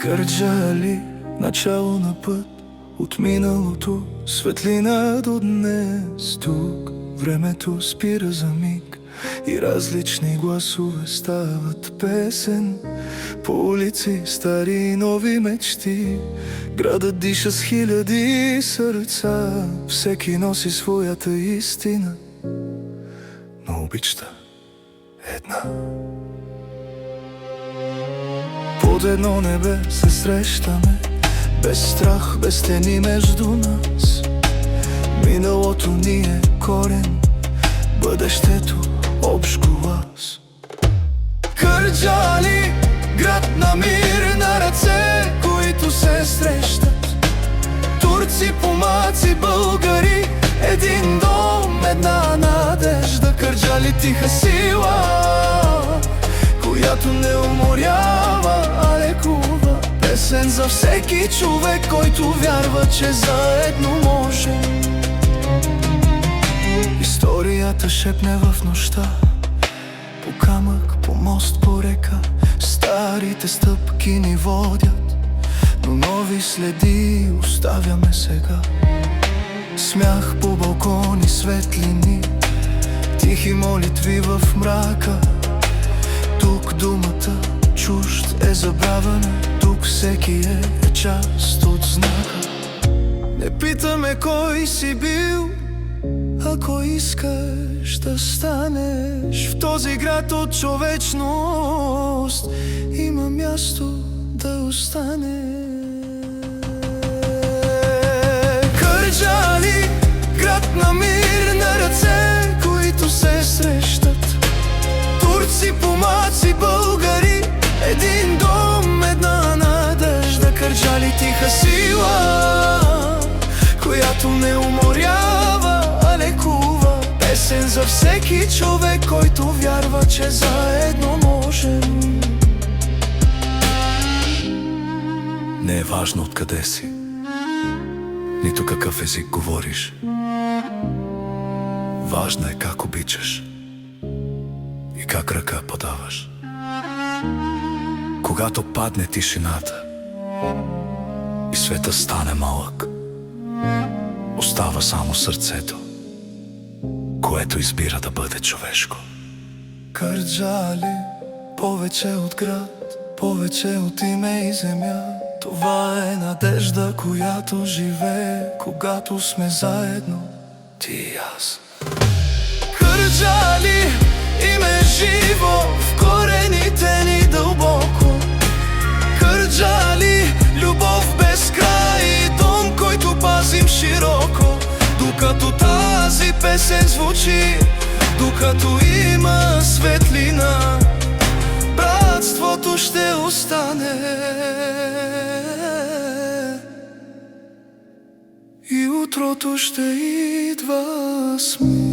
Кърджали, начало на път от миналото, светлина до днес. Тук времето спира за миг и различни гласове стават песен. По улици стари и нови мечти, градът диша с хиляди сърца. Всеки носи своята истина, но обичта е една. Под едно небе се срещаме, без страх, без стени между нас. Миналото ни е корен, бъдещето общ глас. Кърджали, град на мир, на ръце, които се срещат. Турци, помаци, българи, един дом, една надежда. Кърджали, тиха сила, която не уморява, а лекува. Песен за всеки човек, който вярва, че заедно може. Историята шепне в нощта, по камък, по мост, по река. Старите стъпки ни водят, но нови следи оставяме сега. Смях по балкони, светлини, тихи молитви в мрака. Тук думата чужд е забравена, тук всеки е част от знака. Не питаме кой си бил, ако искаш да станеш. В този град от човечност има място да остане. Кърджали, град на мир, на ръце, които се срещат. Турци, помаци, българи, един дом, една надежда. Кърджали, тиха сила, която не уморява, а лекува. Песен за всеки човек, който вярва, че заедно можем. Не е важно откъде си, нито какъв език говориш. Важно е как обичаш и как ръка подаваш. Когато падне тишината и света стане малък, остава само сърцето, което избира да бъде човешко. Кърджали, повече от град, повече от име и земя. Това е надежда, която живее, когато сме заедно, ти и аз. Кърджали, име живо в корените ни дълбоко. Кърджали, любов без край, дом, който пазим широко. Докато тази песен звучи, докато има светлина, братството ще остане и утрото ще идва с мир.